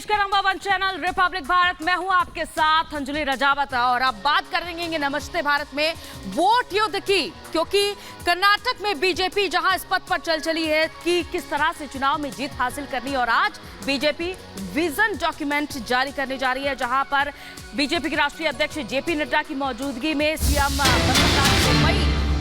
देश का number 1 channel Republic Bharat, मैं हूं आपके साथ अंजलि रजावत और अब बात करेंगे नमस्ते भारत में वोट युद्ध की, क्योंकि कर्नाटक में बीजेपी जहां इस पथ पर चल चली है कि किस तरह से चुनाव में जीत हासिल करनी, और आज बीजेपी विजन डॉक्यूमेंट जारी करने जा रही है, जहां पर बीजेपी के राष्ट्रीय अध्यक्ष जेपी नड्डा की मौजूदगी में सीएम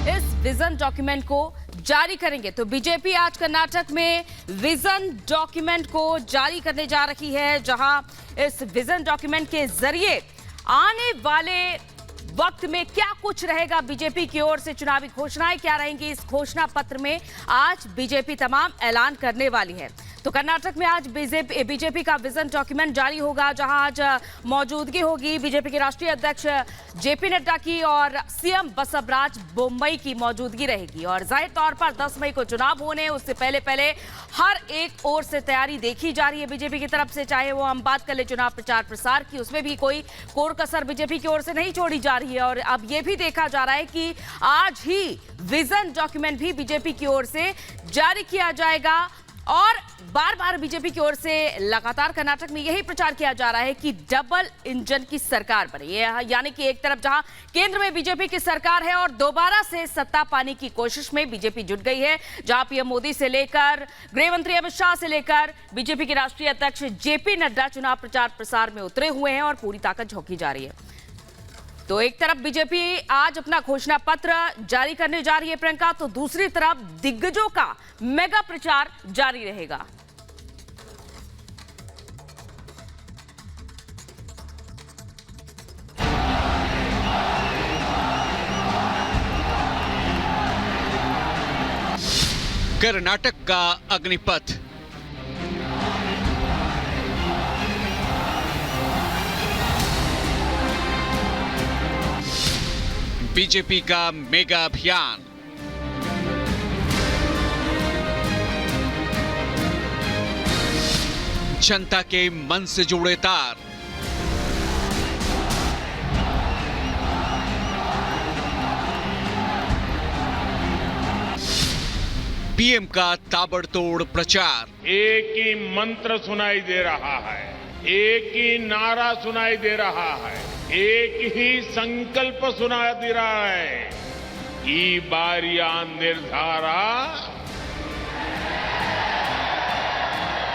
इस विजन डॉक्यूमेंट को जारी करेंगे। तो बीजेपी आज कर्नाटक में विजन डॉक्यूमेंट को जारी करने जा रही है, जहां इस विजन डॉक्यूमेंट के जरिए आने वाले वक्त में क्या कुछ रहेगा, बीजेपी की ओर से चुनावी घोषणाएं क्या रहेंगी, इस घोषणा पत्र में आज बीजेपी तमाम ऐलान करने वाली है। तो कर्नाटक में आज बीजेपी का विजन डॉक्यूमेंट जारी होगा, जहां आज मौजूदगी होगी बीजेपी के राष्ट्रीय अध्यक्ष जेपी नड्डा की और सीएम बसवराज बोम्मई की मौजूदगी रहेगी। और जाहिर तौर पर 10 मई को चुनाव होने उससे पहले हर एक ओर से तैयारी देखी जा रही है बीजेपी की तरफ से, चाहे वो हम बात कर ले चुनाव प्रचार प्रसार की, उसमें भी कोई कोर कसर बीजेपी की ओर से नहीं छोड़ी जा रही है। और अब ये भी देखा जा रहा है कि आज ही विजन डॉक्यूमेंट भी बीजेपी की ओर से जारी किया जाएगा। और बार बार बीजेपी की ओर से लगातार कर्नाटक में यही प्रचार किया जा रहा है कि डबल इंजन की सरकार बने, यानी कि एक तरफ जहां केंद्र में बीजेपी की सरकार है और दोबारा से सत्ता पाने की कोशिश में बीजेपी जुट गई है, जहां पीएम मोदी से लेकर गृह मंत्री अमित शाह से लेकर बीजेपी के राष्ट्रीय अध्यक्ष जेपी नड्डा चुनाव प्रचार प्रसार में उतरे हुए हैं और पूरी ताकत झोंकी जा रही है। तो एक तरफ बीजेपी आज अपना घोषणा पत्र जारी करने जा रही है प्रियंका, तो दूसरी तरफ दिग्गजों का मेगा प्रचार जारी रहेगा। कर्नाटक का अग्निपथ, बीजेपी का मेगा अभियान, जनता के मन से जुड़े तार, पीएम का ताबड़तोड़ प्रचार। एक ही मंत्र सुनाई दे रहा है, एक ही नारा सुनाई दे रहा है, एक ही संकल्प सुनाई दे रहा है, ई बारिया निर्धारा।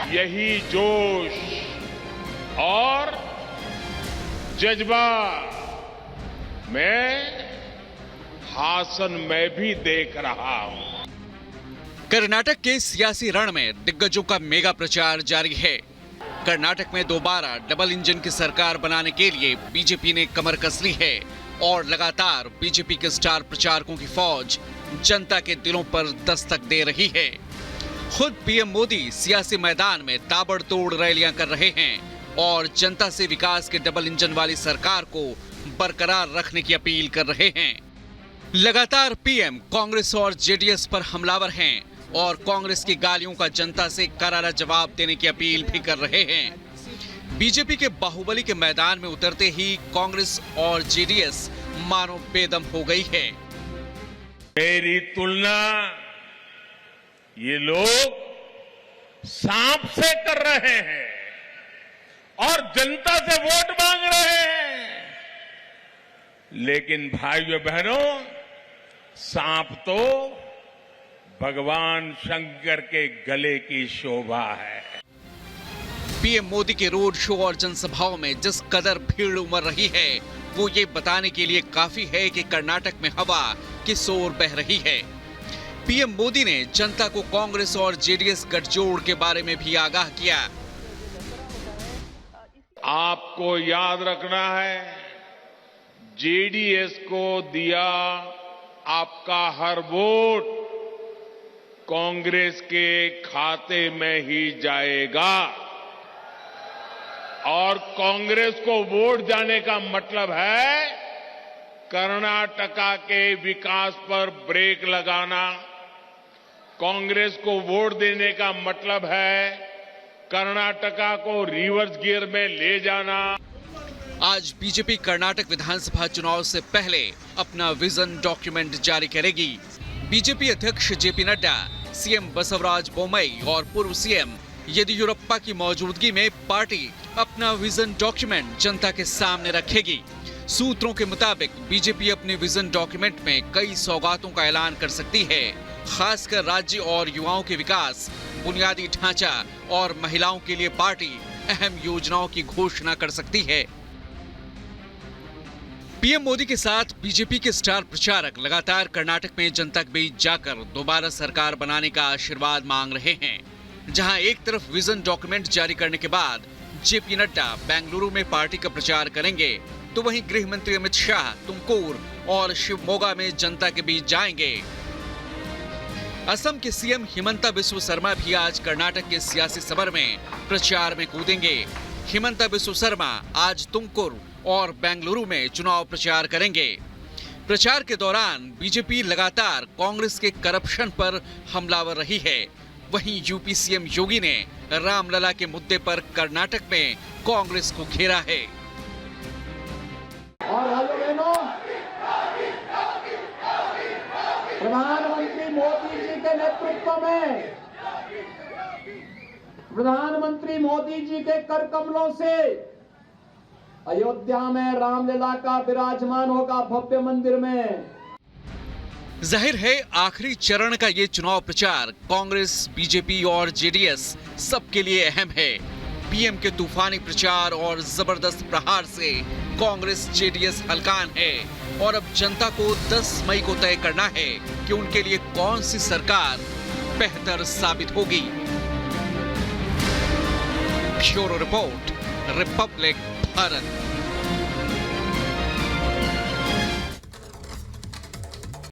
यही जोश और जज्बा मैं हासन में भी देख रहा हूं। कर्नाटक के सियासी रण में दिग्गजों का मेगा प्रचार जारी है। कर्नाटक में दोबारा डबल इंजन की सरकार बनाने के लिए बीजेपी ने कमर कस ली है और लगातार बीजेपी के स्टार प्रचारकों की फौज जनता के दिलों पर दस्तक दे रही है। खुद पीएम मोदी सियासी मैदान में ताबड़तोड़ रैलियां कर रहे हैं और जनता से विकास के डबल इंजन वाली सरकार को बरकरार रखने की अपील कर रहे हैं। लगातार पीएम कांग्रेस और जेडीएस पर हमलावर हैं और कांग्रेस की गालियों का जनता से करारा जवाब देने की अपील भी कर रहे हैं। बीजेपी के बाहुबली के मैदान में उतरते ही कांग्रेस और जेडीएस मानो बेदम हो गई है। मेरी तुलना ये लोग सांप से कर रहे हैं और जनता से वोट मांग रहे हैं, लेकिन भाइयों बहनों, सांप तो भगवान शंकर के गले की शोभा है। पीएम मोदी के रोड शो और जनसभाओं में जिस कदर भीड़ उमड़ रही है, वो ये बताने के लिए काफी है कि कर्नाटक में हवा किस ओर बह रही है। पीएम मोदी ने जनता को कांग्रेस और जेडीएस गठजोड़ के बारे में भी आगाह किया। आपको याद रखना है, जेडीएस को दिया आपका हर वोट कांग्रेस के खाते में ही जाएगा, और कांग्रेस को वोट जाने का मतलब है कर्नाटका के विकास पर ब्रेक लगाना। कांग्रेस को वोट देने का मतलब है कर्नाटका को रिवर्स गियर में ले जाना। आज बीजेपी कर्नाटक विधानसभा चुनाव से पहले अपना विजन डॉक्यूमेंट जारी करेगी। बीजेपी अध्यक्ष जेपी नड्डा, सीएम बसवराज बोम्मई और पूर्व सीएम येदियुरप्पा की मौजूदगी में पार्टी अपना विजन डॉक्यूमेंट जनता के सामने रखेगी। सूत्रों के मुताबिक बीजेपी अपने विजन डॉक्यूमेंट में कई सौगातों का ऐलान कर सकती है, खासकर राज्य और युवाओं के विकास, बुनियादी ढांचा और महिलाओं के लिए पार्टी अहम योजनाओं की घोषणा कर सकती है। पीएम मोदी के साथ बीजेपी के स्टार प्रचारक लगातार कर्नाटक में जनता के बीच जाकर दोबारा सरकार बनाने का आशीर्वाद मांग रहे हैं। जहां एक तरफ विजन डॉक्यूमेंट जारी करने के बाद जेपी नड्डा बेंगलुरु में पार्टी का प्रचार करेंगे, तो वहीं गृह मंत्री अमित शाह तुमकुर और शिवमोगा में जनता के बीच जाएंगे। असम के सीएम हिमंता बिस्वा शर्मा भी आज कर्नाटक के सियासी समर में प्रचार में कूदेंगे। हिमंता बिस्वा शर्मा आज तुमकुर और बेंगलुरु में चुनाव प्रचार करेंगे। प्रचार के दौरान बीजेपी लगातार कांग्रेस के करप्शन पर हमलावर रही है। वहीं यूपी सीएम योगी ने रामलला के मुद्दे पर कर्नाटक में कांग्रेस को घेरा है। और प्रधानमंत्री मोदी जी के नेतृत्व में, प्रधानमंत्री मोदी जी के कर कमलों से अयोध्या में रामलला का विराजमान होगा भव्य मंदिर में। जाहिर है आखिरी चरण का ये चुनाव प्रचार कांग्रेस, बीजेपी और जेडीएस सबके लिए अहम है। पीएम के तूफानी प्रचार और जबरदस्त प्रहार से कांग्रेस जेडीएस हलकान है और अब जनता को 10 मई को तय करना है कि उनके लिए कौन सी सरकार बेहतर साबित होगी। Bureau report, Republic Bharat.